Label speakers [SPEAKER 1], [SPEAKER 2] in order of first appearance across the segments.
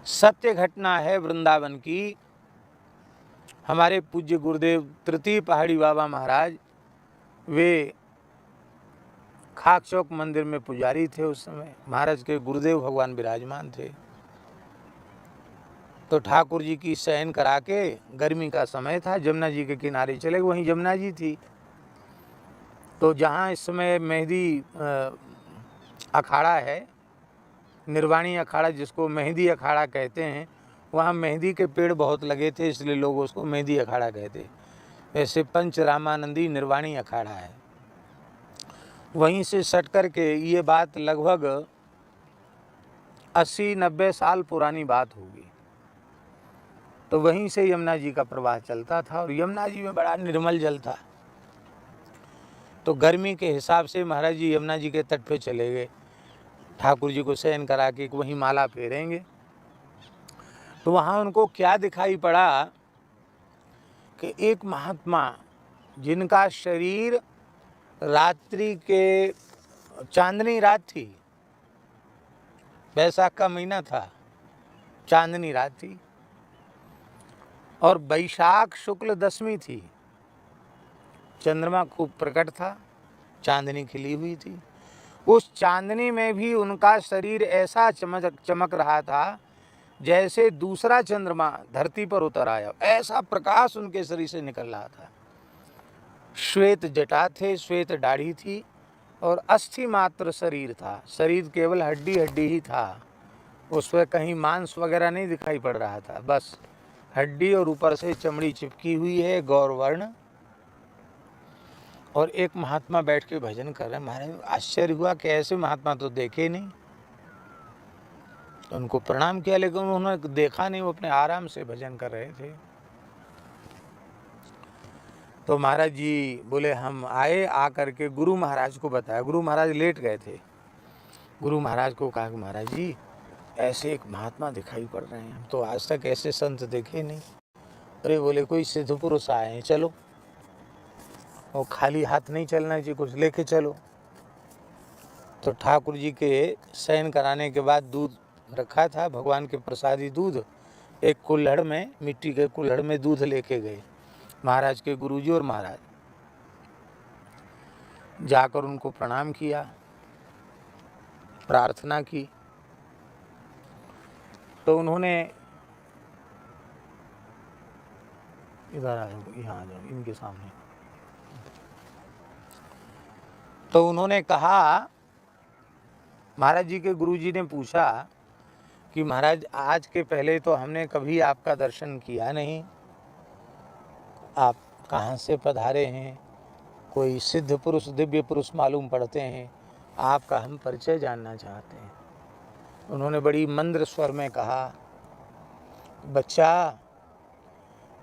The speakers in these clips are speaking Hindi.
[SPEAKER 1] सत्य घटना है वृंदावन की। हमारे पूज्य गुरुदेव तृतीय पहाड़ी बाबा महाराज वे खाक चौक मंदिर में पुजारी थे। उस समय महाराज के गुरुदेव भगवान विराजमान थे। तो ठाकुर जी की शयन करा के, गर्मी का समय था, जमुना जी के किनारे चले गए। वहीं जमुना जी थी। तो जहाँ इस समय मेहंदी अखाड़ा है, निर्वाणी अखाड़ा जिसको मेहंदी अखाड़ा कहते हैं, वहाँ मेहंदी के पेड़ बहुत लगे थे, इसलिए लोग उसको मेहंदी अखाड़ा कहते। वैसे पंच रामानंदी निर्वाणी अखाड़ा है। वहीं से सट कर के, ये बात लगभग 80-90 साल पुरानी बात होगी। तो वहीं से यमुना जी का प्रवाह चलता था और यमुना जी में बड़ा निर्मल जल था। तो गर्मी के हिसाब से महाराज जी यमुना जी के तट पे चले गए। ठाकुर जी को शयन करा के वहीं माला फेरेंगे। तो वहाँ उनको क्या दिखाई पड़ा कि एक महात्मा जिनका शरीर रात्रि के, चांदनी रात थी, बैसाख का महीना था, चांदनी रात थी और बैशाख शुक्ल दशमी थी। चंद्रमा खूब प्रकट था, चांदनी खिली हुई थी। उस चांदनी में भी उनका शरीर ऐसा चमक रहा था जैसे दूसरा चंद्रमा धरती पर उतर आया। ऐसा प्रकाश उनके शरीर से निकल रहा था। श्वेत जटा थे, श्वेत दाढ़ी थी और अस्थि मात्र शरीर था। शरीर केवल हड्डी हड्डी ही था, उस पर कहीं मांस वगैरह नहीं दिखाई पड़ रहा था, बस हड्डी और ऊपर से चमड़ी चिपकी हुई है, गौरवर्ण। और एक महात्मा बैठ के भजन कर रहे हैं। महाराज आश्चर्य हुआ कि ऐसे महात्मा तो देखे नहीं। तो उनको प्रणाम किया, लेकिन उन्होंने देखा नहीं, वो अपने आराम से भजन कर रहे थे। तो महाराज जी बोले हम आए, आकर के गुरु महाराज को बताया। गुरु महाराज लेट गए थे। गुरु महाराज को कहा कि महाराज जी ऐसे एक महात्मा दिखाई पड़ रहे हैं, तो आज तक ऐसे संत देखे नहीं। अरे बोले कोई सिद्ध पुरुष आए हैं, चलो। और खाली हाथ नहीं चलना चाहिए, कुछ लेके चलो। तो ठाकुर जी के शयन कराने के बाद दूध रखा था, भगवान के प्रसादी दूध, एक कुल्हड़ में, मिट्टी के कुल्हड़ में दूध लेके गए महाराज के गुरुजी और महाराज। जाकर उनको प्रणाम किया, प्रार्थना की। तो उन्होंने, इधर आ जाओ, यहाँ आ जाओ, इनके सामने। तो उन्होंने कहा, महाराज जी के गुरुजी ने पूछा कि महाराज आज के पहले तो हमने कभी आपका दर्शन किया नहीं, आप कहाँ से पधारे हैं? कोई सिद्ध पुरुष, दिव्य पुरुष मालूम पड़ते हैं, आपका हम परिचय जानना चाहते हैं। उन्होंने बड़ी मंद्र स्वर में कहा, बच्चा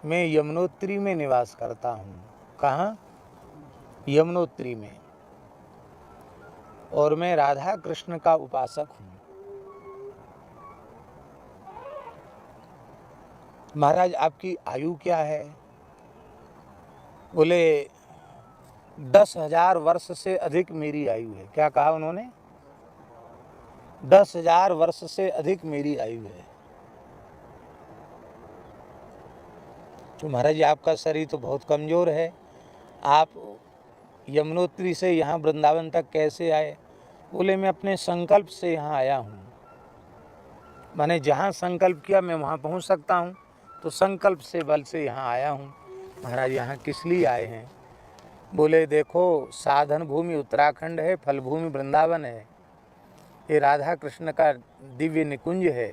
[SPEAKER 1] मैं यमुनोत्री में निवास करता हूँ। कहाँ? यमुनोत्री में। और मैं राधा कृष्ण का उपासक हूँ। महाराज आपकी आयु क्या है? बोले 10,000 वर्ष से अधिक मेरी आयु है। क्या कहा उन्होंने? 10,000 वर्ष से अधिक मेरी आयु है। तो महाराज जी आपका शरीर तो बहुत कमज़ोर है, आप यमुनोत्री से यहाँ वृंदावन तक कैसे आए? बोले मैं अपने संकल्प से यहाँ आया हूँ। मैंने जहाँ संकल्प किया मैं वहाँ पहुँच सकता हूँ, तो संकल्प से बल से यहाँ आया हूँ। महाराज यहाँ किस लिए आए हैं? बोले देखो साधन भूमि उत्तराखंड है, फल भूमि वृंदावन है, ये राधा कृष्ण का दिव्य निकुंज है।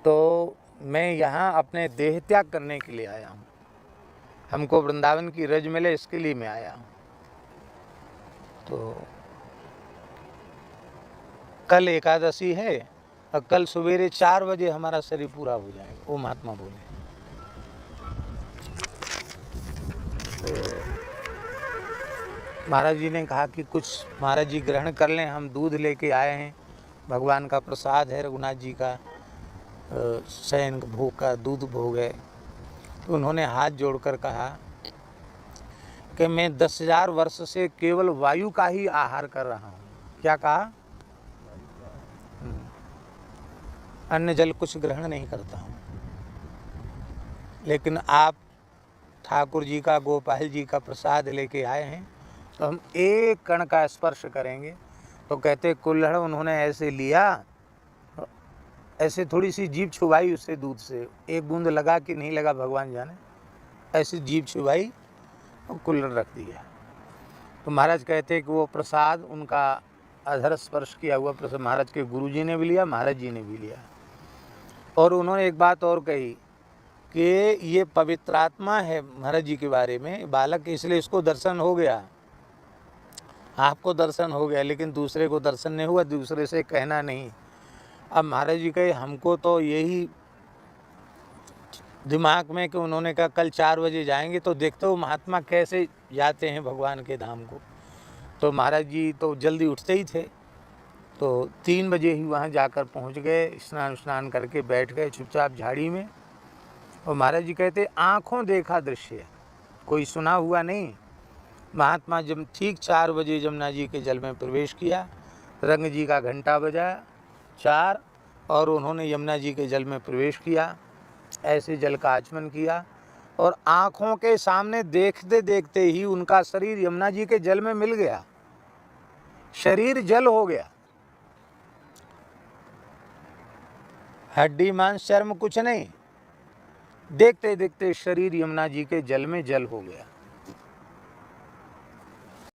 [SPEAKER 1] तो मैं यहाँ अपने देह त्याग करने के लिए आया हूँ, हमको वृंदावन की रज मिले इसके लिए मैं आया हूँ। तो कल एकादशी है और कल सवेरे 4 बजे हमारा शरीर पूरा हो जाएगा, वो महात्मा बोले। तो महाराज जी ने कहा कि कुछ महाराज जी ग्रहण कर लें, हम दूध लेके आए हैं, भगवान का प्रसाद है, रघुनाथ जी का शयन भोग का दूध भोग है। तो उन्होंने हाथ जोड़कर कहा कि मैं 10,000 वर्ष से केवल वायु का ही आहार कर रहा हूँ। क्या कहा? अन्न जल कुछ ग्रहण नहीं करता हूँ, लेकिन आप ठाकुर जी का, गोपाल जी का प्रसाद लेके आए हैं तो हम एक कण का स्पर्श करेंगे। तो कहते कुल्हड़ उन्होंने ऐसे लिया, ऐसे थोड़ी सी जीभ छुपाई उससे, दूध से एक बूंद लगा कि नहीं लगा भगवान जाने, ऐसी जीभ छुपाई और कुल्हड़ रख दिया। तो महाराज कहते कि वो प्रसाद उनका अधर स्पर्श किया हुआ प्रसाद महाराज के गुरुजी ने भी लिया, महाराज जी ने भी लिया। और उन्होंने एक बात और कही कि ये पवित्र आत्मा है महाराज जी के बारे में, बालक, इसलिए इसको दर्शन हो गया, आपको दर्शन हो गया, लेकिन दूसरे को दर्शन नहीं हुआ, दूसरे से कहना नहीं। अब महाराज जी कहे हमको तो यही दिमाग में कि उन्होंने कहा कल 4 बजे जाएंगे तो देखते हो महात्मा कैसे जाते हैं भगवान के धाम को। तो महाराज जी तो जल्दी उठते ही थे, तो 3 बजे ही वहाँ जाकर पहुँच गए, स्नान करके बैठ गए चुपचाप झाड़ी में। और महाराज जी कहते आँखों देखा दृश्य, कोई सुना हुआ नहीं। महात्मा जब ठीक 4 बजे जमुना जी के जल में प्रवेश किया, रंग जी का घंटा बजा 4 और उन्होंने यमुना जी के जल में प्रवेश किया, ऐसे जल का आचमन किया और आँखों के सामने देखते देखते ही उनका शरीर यमुना जी के जल में मिल गया, शरीर जल हो गया, हड्डी मांस चर्म कुछ नहीं, देखते देखते शरीर यमुना जी के जल में जल हो गया।